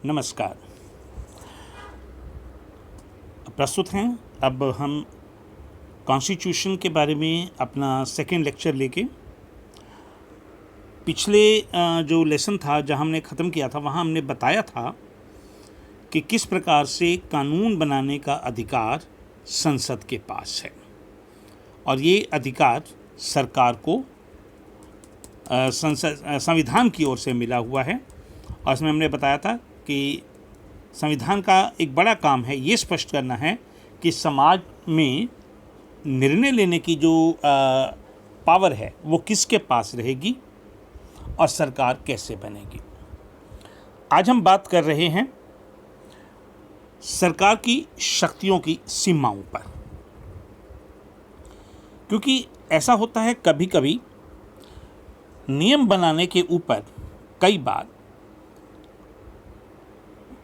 नमस्कार। प्रस्तुत हैं अब हम कॉन्स्टिट्यूशन के बारे में अपना सेकेंड लेक्चर लेके। पिछले जो लेसन था जहां हमने ख़त्म किया था वहां हमने बताया था कि किस प्रकार से कानून बनाने का अधिकार संसद के पास है और ये अधिकार सरकार को संविधान की ओर से मिला हुआ है। और इसमें हमने बताया था कि संविधान का एक बड़ा काम है ये स्पष्ट करना है कि समाज में निर्णय लेने की जो पावर है वो किसके पास रहेगी और सरकार कैसे बनेगी। आज हम बात कर रहे हैं सरकार की शक्तियों की सीमाओं पर, क्योंकि ऐसा होता है कभी कभी नियम बनाने के ऊपर कई बार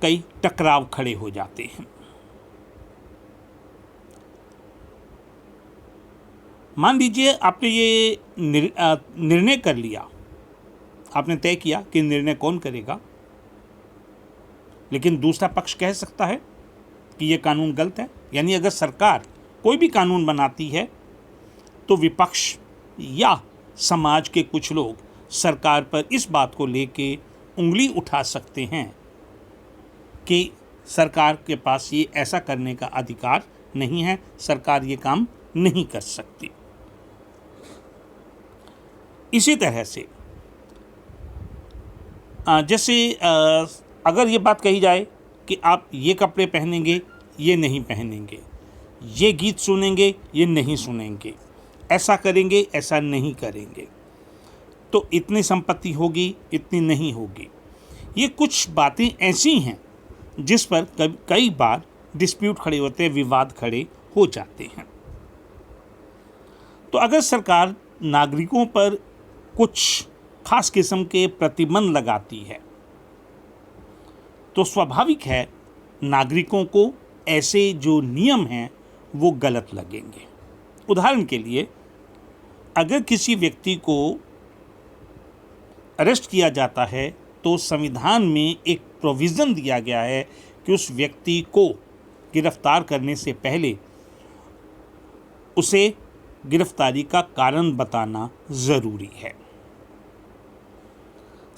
कई टकराव खड़े हो जाते हैं। मान लीजिए आपने ये निर्णय कर लिया, आपने तय किया कि निर्णय कौन करेगा, लेकिन दूसरा पक्ष कह सकता है कि ये कानून गलत है। यानी अगर सरकार कोई भी कानून बनाती है तो विपक्ष या समाज के कुछ लोग सरकार पर इस बात को लेके उंगली उठा सकते हैं कि सरकार के पास ये ऐसा करने का अधिकार नहीं है, सरकार ये काम नहीं कर सकती। इसी तरह से जैसे अगर ये बात कही जाए कि आप ये कपड़े पहनेंगे, ये नहीं पहनेंगे, ये गीत सुनेंगे, ये नहीं सुनेंगे, ऐसा करेंगे, ऐसा नहीं करेंगे, तो इतनी संपत्ति होगी, इतनी नहीं होगी। ये कुछ बातें ऐसी हैं जिस पर कई बार डिस्प्यूट खड़े होते हैं, विवाद खड़े हो जाते हैं। तो अगर सरकार नागरिकों पर कुछ खास किस्म के प्रतिबंध लगाती है तो स्वाभाविक है नागरिकों को ऐसे जो नियम हैं वो गलत लगेंगे। उदाहरण के लिए, अगर किसी व्यक्ति को अरेस्ट किया जाता है तो संविधान में एक प्रोविज़न दिया गया है कि उस व्यक्ति को गिरफ्तार करने से पहले उसे गिरफ्तारी का कारण बताना ज़रूरी है।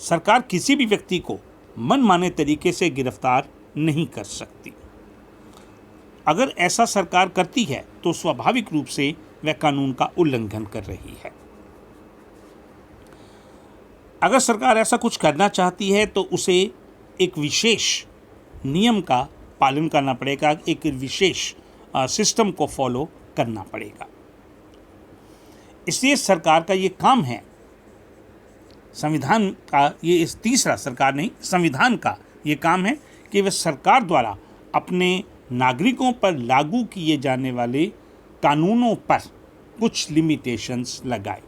सरकार किसी भी व्यक्ति को मनमाने तरीके से गिरफ्तार नहीं कर सकती। अगर ऐसा सरकार करती है तो स्वाभाविक रूप से वह कानून का उल्लंघन कर रही है। अगर सरकार ऐसा कुछ करना चाहती है तो उसे एक विशेष नियम का पालन करना पड़ेगा, एक विशेष सिस्टम को फॉलो करना पड़ेगा। इसलिए सरकार का ये काम है, संविधान का ये इस तीसरा सरकार नहीं संविधान का ये काम है कि वह सरकार द्वारा अपने नागरिकों पर लागू किए जाने वाले कानूनों पर कुछ लिमिटेशंस लगाए।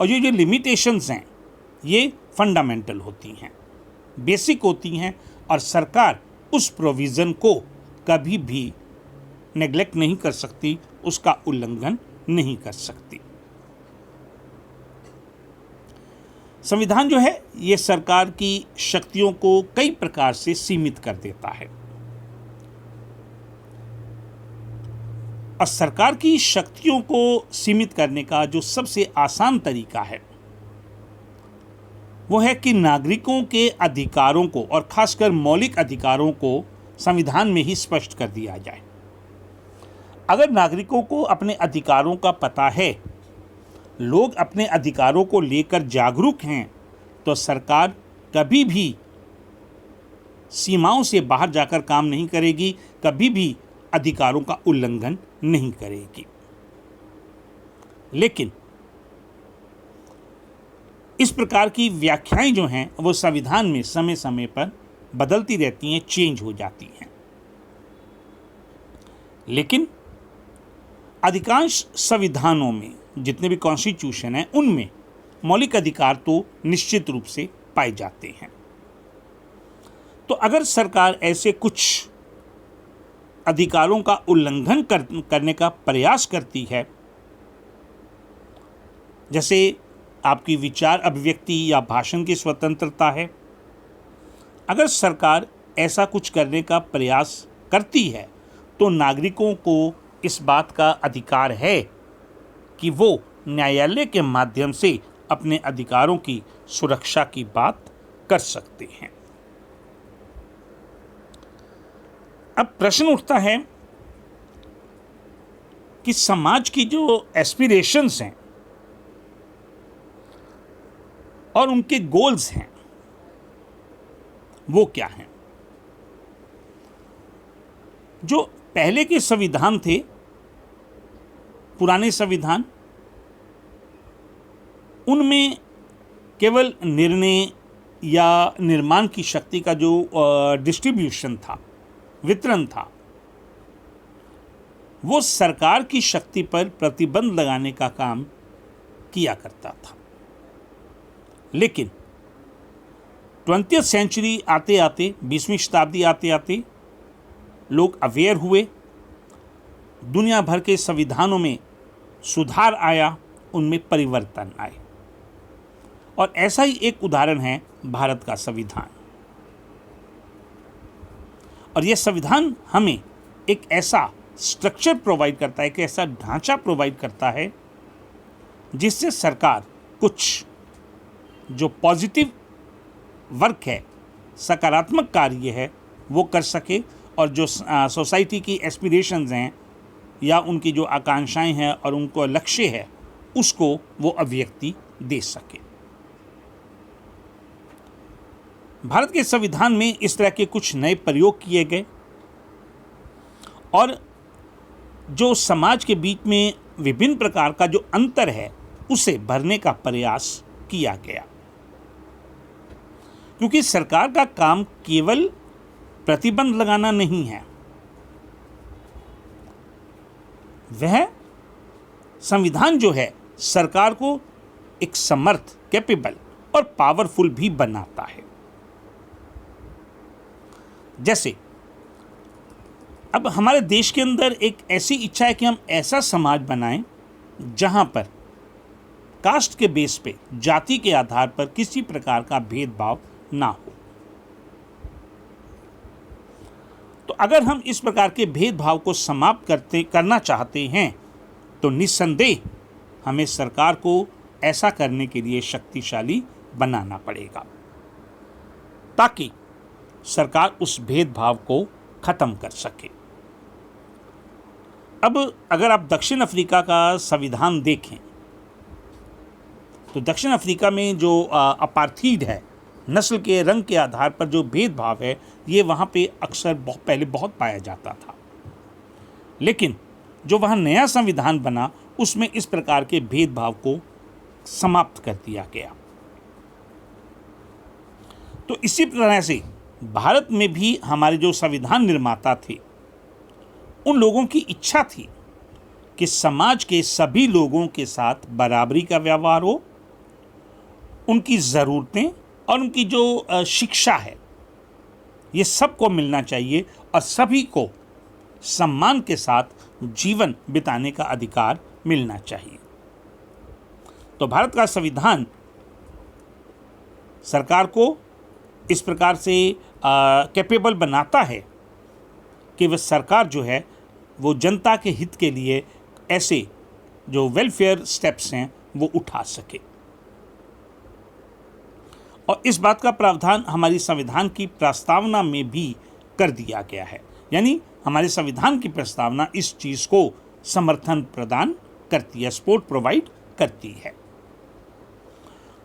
और ये जो लिमिटेशंस हैं ये फंडामेंटल होती हैं, बेसिक होती हैं, और सरकार उस प्रोविज़न को कभी भी नेग्लेक्ट नहीं कर सकती, उसका उल्लंघन नहीं कर सकती। संविधान जो है ये सरकार की शक्तियों को कई प्रकार से सीमित कर देता है। और सरकार की शक्तियों को सीमित करने का जो सबसे आसान तरीका है वो है कि नागरिकों के अधिकारों को, और खासकर मौलिक अधिकारों को, संविधान में ही स्पष्ट कर दिया जाए। अगर नागरिकों को अपने अधिकारों का पता है, लोग अपने अधिकारों को लेकर जागरूक हैं, तो सरकार कभी भी सीमाओं से बाहर जाकर काम नहीं करेगी, कभी भी अधिकारों का उल्लंघन नहीं करेगी। लेकिन इस प्रकार की व्याख्याएं जो हैं वो संविधान में समय समय पर बदलती रहती हैं, चेंज हो जाती हैं। लेकिन अधिकांश संविधानों में, जितने भी कॉन्स्टिट्यूशन हैं, उनमें मौलिक अधिकार तो निश्चित रूप से पाए जाते हैं। तो अगर सरकार ऐसे कुछ अधिकारों का उल्लंघन करने का प्रयास करती है, जैसे आपकी विचार अभिव्यक्ति या भाषण की स्वतंत्रता है, अगर सरकार ऐसा कुछ करने का प्रयास करती है तो नागरिकों को इस बात का अधिकार है कि वो न्यायालय के माध्यम से अपने अधिकारों की सुरक्षा की बात कर सकते हैं। अब प्रश्न उठता है कि समाज की जो एस्पिरेशंस हैं और उनके गोल्स हैं वो क्या हैं। जो पहले के संविधान थे, पुराने संविधान, उनमें केवल निर्णय या निर्माण की शक्ति का जो डिस्ट्रीब्यूशन था, वितरण था, वो सरकार की शक्ति पर प्रतिबंध लगाने का काम किया करता था। लेकिन 20th सेंचुरी आते आते, 20वीं शताब्दी आते आते लोग अवेयर हुए, दुनिया भर के संविधानों में सुधार आया, उनमें परिवर्तन आए। और ऐसा ही एक उदाहरण है भारत का संविधान। और यह संविधान हमें एक ऐसा स्ट्रक्चर प्रोवाइड करता है, एक ऐसा ढांचा प्रोवाइड करता है जिससे सरकार कुछ जो पॉजिटिव वर्क है, सकारात्मक कार्य है, वो कर सके और जो सोसाइटी की एस्पिरेशंस हैं या उनकी जो आकांक्षाएं हैं और उनको लक्ष्य है उसको वो अभिव्यक्ति दे सके। भारत के संविधान में इस तरह के कुछ नए प्रयोग किए गए और जो समाज के बीच में विभिन्न प्रकार का जो अंतर है उसे भरने का प्रयास किया गया। क्योंकि सरकार का काम केवल प्रतिबंध लगाना नहीं है, वह संविधान जो है सरकार को एक समर्थ, कैपेबल और पावरफुल भी बनाता है। जैसे अब हमारे देश के अंदर एक ऐसी इच्छा है कि हम ऐसा समाज बनाएं जहां पर कास्ट के बेस पे, जाति के आधार पर किसी प्रकार का भेदभाव ना हो। तो अगर हम इस प्रकार के भेदभाव को समाप्त करना चाहते हैं तो निस्संदेह हमें सरकार को ऐसा करने के लिए शक्तिशाली बनाना पड़ेगा ताकि सरकार उस भेदभाव को खत्म कर सके। अब अगर आप दक्षिण अफ्रीका का संविधान देखें तो दक्षिण अफ्रीका में जो अपार्थीड है, नस्ल के रंग के आधार पर जो भेदभाव है, ये वहाँ पे अक्सर पहले बहुत पाया जाता था। लेकिन जो वहाँ नया संविधान बना उसमें इस प्रकार के भेदभाव को समाप्त कर दिया गया। तो इसी तरह से भारत में भी हमारे जो संविधान निर्माता थे उन लोगों की इच्छा थी कि समाज के सभी लोगों के साथ बराबरी का व्यवहार हो, उनकी ज़रूरतें और उनकी जो शिक्षा है ये सबको मिलना चाहिए और सभी को सम्मान के साथ जीवन बिताने का अधिकार मिलना चाहिए। तो भारत का संविधान सरकार को इस प्रकार से कैपेबल बनाता है कि वह सरकार जो है वो जनता के हित के लिए ऐसे जो वेलफेयर स्टेप्स हैं वो उठा सके। और इस बात का प्रावधान हमारी संविधान की प्रस्तावना में भी कर दिया गया है। यानी हमारे संविधान की प्रस्तावना इस चीज़ को समर्थन प्रदान करती है, सपोर्ट प्रोवाइड करती है।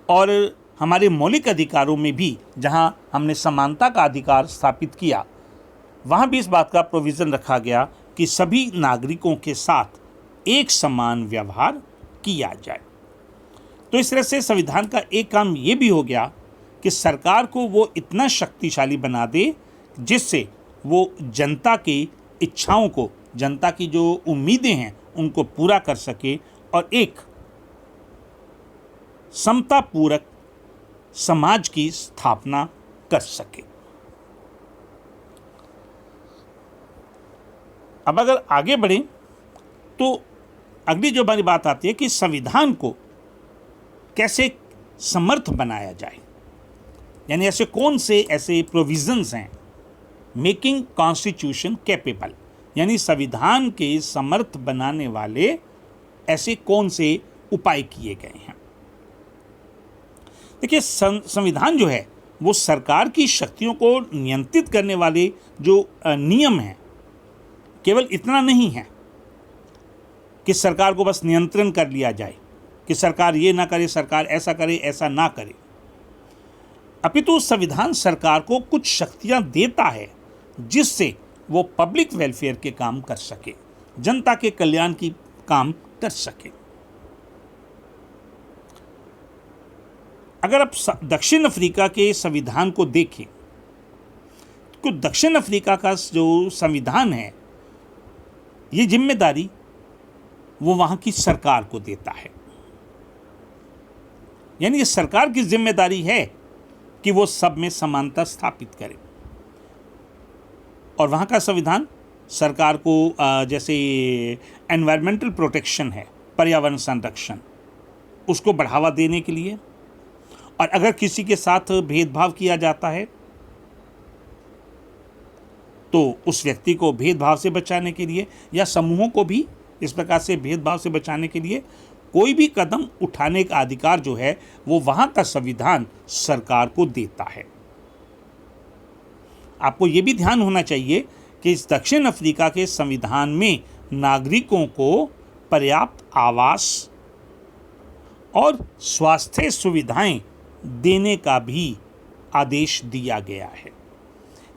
और हमारे मौलिक अधिकारों में भी जहां हमने समानता का अधिकार स्थापित किया, वहां भी इस बात का प्रोविज़न रखा गया कि सभी नागरिकों के साथ एक समान व्यवहार किया जाए। तो इस तरह से संविधान का एक काम ये भी हो गया कि सरकार को वो इतना शक्तिशाली बना दे जिससे वो जनता की इच्छाओं को, जनता की जो उम्मीदें हैं उनको पूरा कर सके और एक समतापूर्वक समाज की स्थापना कर सके। अब अगर आगे बढ़ें तो अगली जो हमारी बात आती है कि संविधान को कैसे समर्थ बनाया जाए। यानी ऐसे कौन से ऐसे प्रोविजंस हैं मेकिंग कॉन्स्टिट्यूशन कैपेबल, यानी संविधान के समर्थ बनाने वाले ऐसे कौन से उपाय किए गए हैं। देखिए, संविधान जो है वो सरकार की शक्तियों को नियंत्रित करने वाले जो नियम हैं, केवल इतना नहीं है कि सरकार को बस नियंत्रण कर लिया जाए कि सरकार ये ना करे, सरकार ऐसा करे, ऐसा ना करे, अपितु संविधान सरकार को कुछ शक्तियां देता है जिससे वो पब्लिक वेलफेयर के काम कर सके, जनता के कल्याण की काम कर सके। अगर आप दक्षिण अफ्रीका के संविधान को देखें तो दक्षिण अफ्रीका का जो संविधान है, ये जिम्मेदारी वो वहां की सरकार को देता है। यानी ये सरकार की जिम्मेदारी है कि वो सब में समानता स्थापित करे। और वहाँ का संविधान सरकार को जैसे एनवायरमेंटल प्रोटेक्शन है, पर्यावरण संरक्षण, उसको बढ़ावा देने के लिए, और अगर किसी के साथ भेदभाव किया जाता है तो उस व्यक्ति को भेदभाव से बचाने के लिए या समूहों को भी इस प्रकार से भेदभाव से बचाने के लिए कोई भी कदम उठाने का अधिकार जो है वो वहाँ का संविधान सरकार को देता है। आपको ये भी ध्यान होना चाहिए कि इस दक्षिण अफ्रीका के संविधान में नागरिकों को पर्याप्त आवास और स्वास्थ्य सुविधाएं देने का भी आदेश दिया गया है।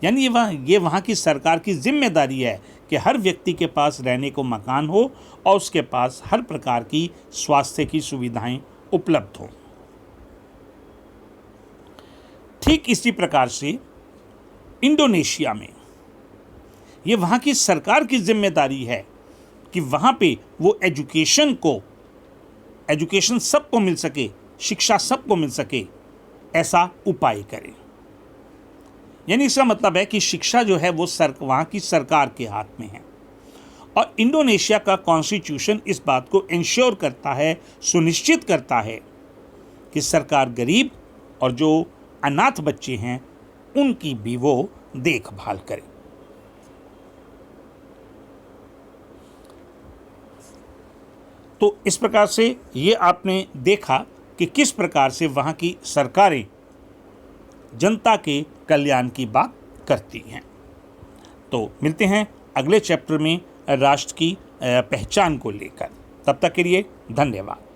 यानी ये वहाँ की सरकार की जिम्मेदारी है कि हर व्यक्ति के पास रहने को मकान हो और उसके पास हर प्रकार की स्वास्थ्य की सुविधाएं उपलब्ध हों। ठीक इसी प्रकार से इंडोनेशिया में ये वहाँ की सरकार की जिम्मेदारी है कि वहाँ पे वो एजुकेशन सबको मिल सके, शिक्षा सबको मिल सके, ऐसा उपाय करें। यानी इसका मतलब है कि शिक्षा जो है वो वहाँ की सरकार के हाथ में है। और इंडोनेशिया का कॉन्स्टिट्यूशन इस बात को इंश्योर करता है, सुनिश्चित करता है कि सरकार गरीब और जो अनाथ बच्चे हैं उनकी भी वो देखभाल करे। तो इस प्रकार से ये आपने देखा कि किस प्रकार से वहाँ की सरकारें जनता के कल्याण की बात करती हैं। तो मिलते हैं अगले चैप्टर में राष्ट्र की पहचान को लेकर। तब तक के लिए धन्यवाद।